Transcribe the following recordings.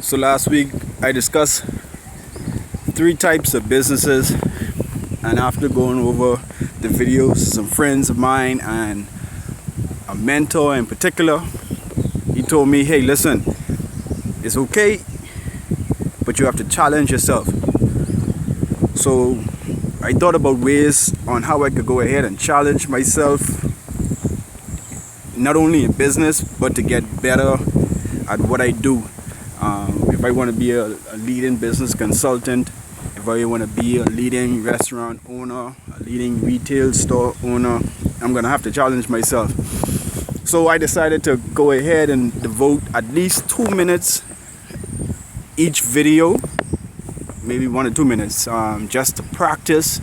So last week I discussed 3 types of businesses, and after going over the videos, some friends of mine and a mentor in particular, he told me, hey, listen, it's okay, but you have to challenge yourself. So I thought about ways on how I could go ahead and challenge myself, not only in business, but to get better at what I do. If I want to be a leading business consultant, if I want to be a leading restaurant owner, a leading retail store owner, I'm going to have to challenge myself. So I decided to go ahead and devote at least 2 minutes each video, maybe 1 or 2 minutes, just to practice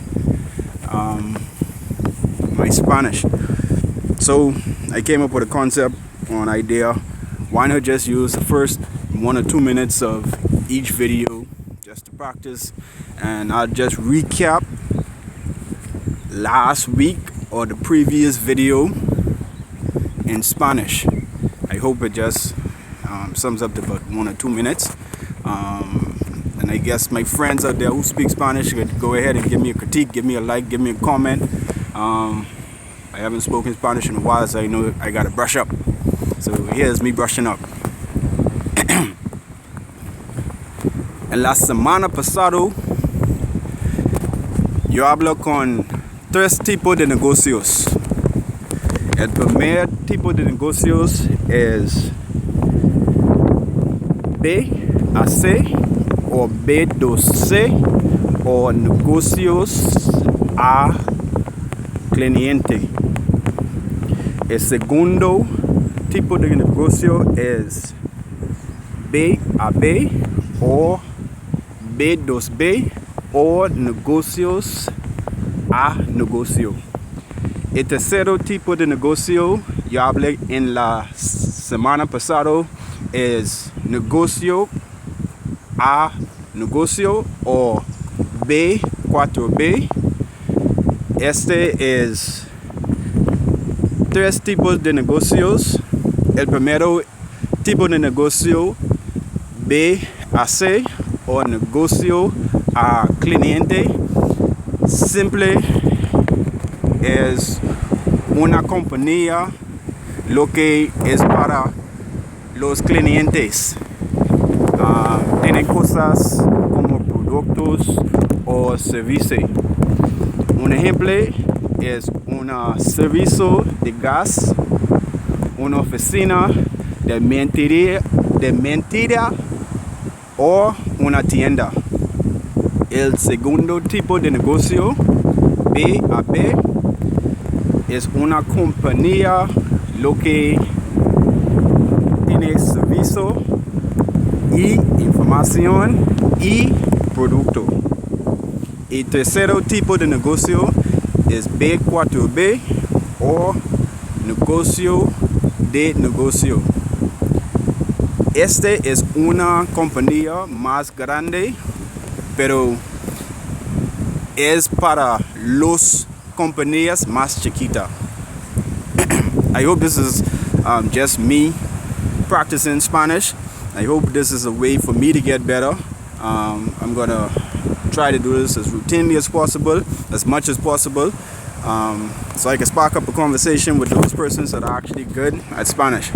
my Spanish. So I came up with a concept or an idea. Why not just use the first 1 or 2 minutes of each video just to practice, and I'll just recap last week or the previous video in Spanish. I hope it just sums up to about 1 or 2 minutes. And I guess my friends out there who speak Spanish could go ahead and give me a critique, give me a like, give me a comment. I haven't spoken Spanish in a while, so I know I gotta brush up. So here's me brushing up. En la semana pasado yo hablo con 3 tipos de negocios. El primer tipo de negocios es B2C o B2C o negocios a cliente. El segundo tipo de negocio es B2B o B2B o negocios a negocio. El tercer tipo de negocio yo hablé en la semana pasada es negocio a negocio o B4B. Este es 3 tipos de negocios. El primero tipo de negocio B2C o negocio a cliente simple es una compañía lo que es para los clientes. Tienen cosas como productos o servicios. Un ejemplo es un servicio de gas, una oficina de mentira o una tienda. El segundo tipo de negocio, B2B, es una compañía lo que tiene servicio y información y producto. El tercer tipo de negocio es B4B o negocio de negocio. Este es una compañía más grande, pero es para las compañías más chiquitas. I hope this is just me practicing Spanish. I hope this is a way for me to get better. I'm gonna try to do this as routinely as possible, as much as possible, so I can spark up a conversation with those persons that are actually good at Spanish.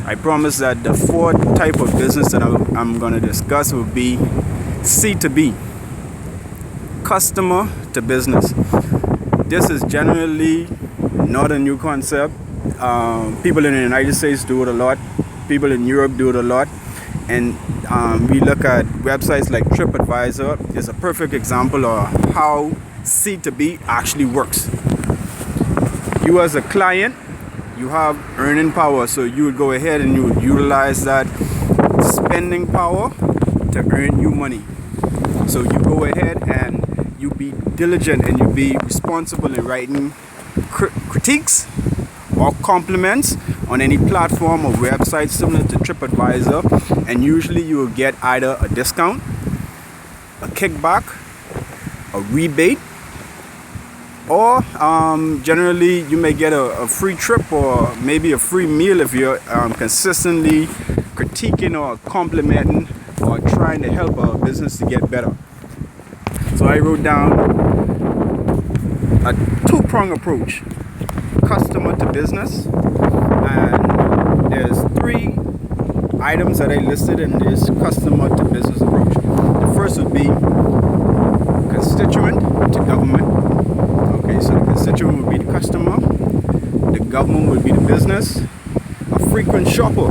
I promise that the 4th type of business that I'm going to discuss will be C2B, customer to business. This is generally not a new concept. People in the United States do it a lot. People in Europe do it a lot. And we look at websites like TripAdvisor is a perfect example of how C2B actually works. You as a client, you have earning power, so you would go ahead and you would utilize that spending power to earn you money. So you go ahead and you be diligent and you be responsible in writing critiques or compliments on any platform or website similar to TripAdvisor, and usually you will get either a discount, a kickback, a rebate, or generally you may get a free trip or maybe a free meal if you're consistently critiquing or complimenting or trying to help our business to get better. So I wrote down a two-prong approach: customer to business, and there's 3 items that I listed in this customer to business approach. The first would be constituent to government. Okay, so the constituent would be the customer, the government would be the business, a frequent shopper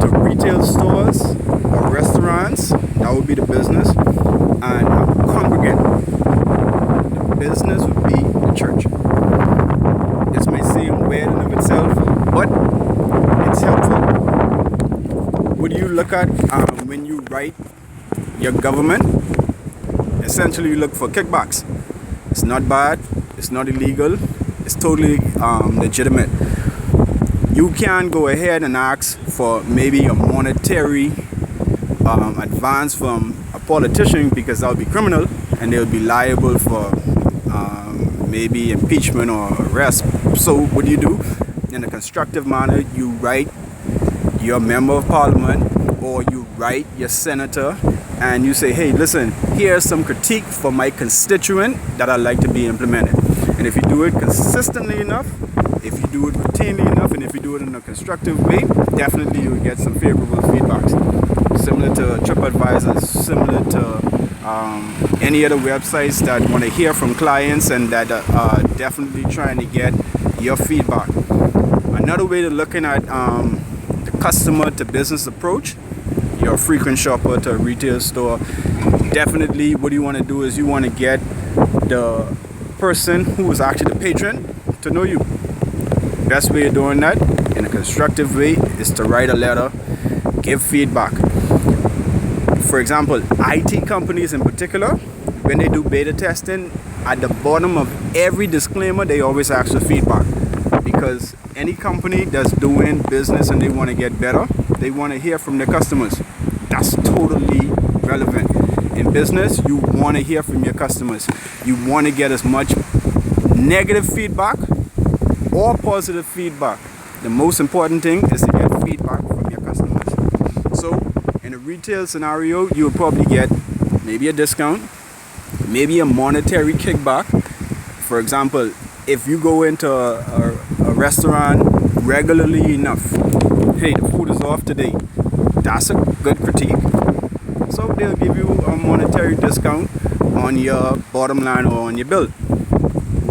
to retail stores or restaurants, that would be the business, and a congregant. The business would be the church. This may seem weird in of itself, but it's helpful. What do you look at when you write your government? Essentially, you look for kickbacks. It's not bad, it's not illegal, it's totally legitimate. You can go ahead and ask for maybe a monetary advance from a politician, because that would be criminal and they'll be liable for maybe impeachment or arrest. So what do? In a constructive manner, you write your member of parliament or you write your senator and you say, hey, listen, here's some critique for my constituent that I'd like to be implemented. And if you do it consistently enough, if you do it routinely enough, and if you do it in a constructive way, definitely you'll get some favorable feedbacks. Similar to TripAdvisor, similar to any other websites that want to hear from clients and that are definitely trying to get your feedback. Another way to looking at the customer to business approach, you're a frequent shopper to a retail store. Definitely what you want to do is you want to get the person who is actually the patron to know you. Best way of doing that in a constructive way is to write a letter, give feedback. For example, IT companies in particular, when they do beta testing, at the bottom of every disclaimer they always ask for feedback, because any company that's doing business and they want to get better, they want to hear from their customers. That's totally relevant. In business, you want to hear from your customers. You want to get as much negative feedback or positive feedback. The most important thing is to get feedback from your customers. So in a retail scenario, you will probably get maybe a discount, maybe a monetary kickback. For example, if you go into a restaurant regularly enough, hey, the food is off today, that's a good critique. So they'll give you a monetary discount on your bottom line or on your bill.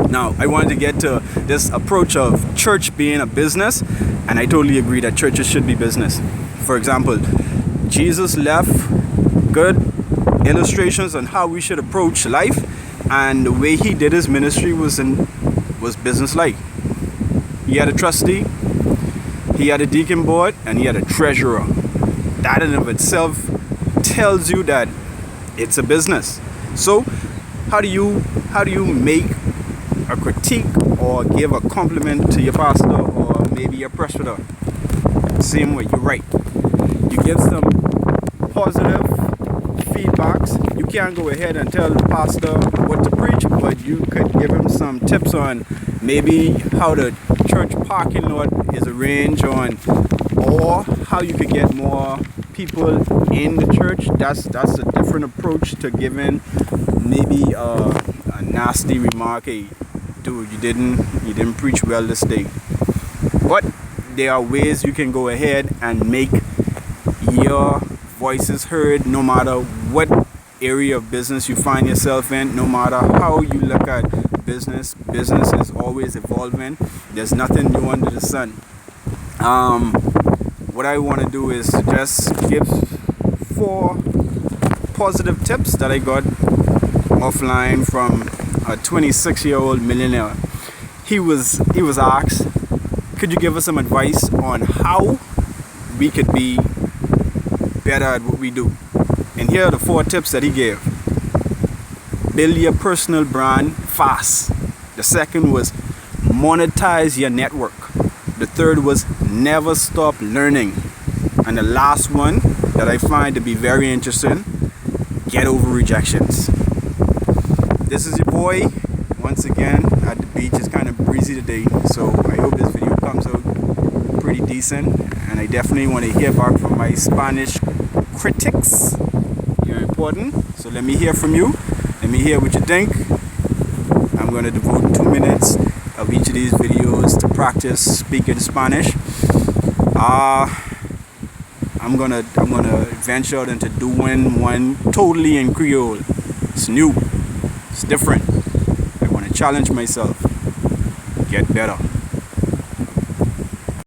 Now, I wanted to get to this approach of church being a business, and I totally agree that churches should be business. For example, Jesus left good illustrations on how we should approach life, and the way he did his ministry was business-like. He had a trustee, he had a deacon board, and he had a treasurer. That in of itself tells you that it's a business. So how do you make a critique or give a compliment to your pastor or maybe your presbyter? Same way, you write. You give some positive feedbacks. You can't go ahead and tell the pastor what to preach, but you could give him some tips on maybe how the church parking lot is arranged on, or how you could get more people in the church. That's a different approach to giving maybe a nasty remark. Hey, dude, you didn't preach well this day. But there are ways you can go ahead and make your voices heard, no matter what area of business you find yourself in, no matter how you look at business. Business is always evolving. There's nothing new under the sun. What I want to do is just give 4 positive tips that I got offline from a 26-year-old millionaire. He was asked, could you give us some advice on how we could be better at what we do? And here are the 4 tips that he gave. Build your personal brand fast. The second was monetize your network. The third was never stop learning. And the last one that I find to be very interesting, get over rejections. This is your boy once again at the beach. It's kind of breezy today, so I hope this video comes out pretty decent, and I definitely want to hear back from my Spanish critics. You're important. So let me hear from you. Let me hear what you think. I'm going to devote 2 minutes of each of these videos to practice speaking Spanish. I'm gonna venture out into doing one totally in Creole. It's new. It's different. I want to challenge myself. Get better.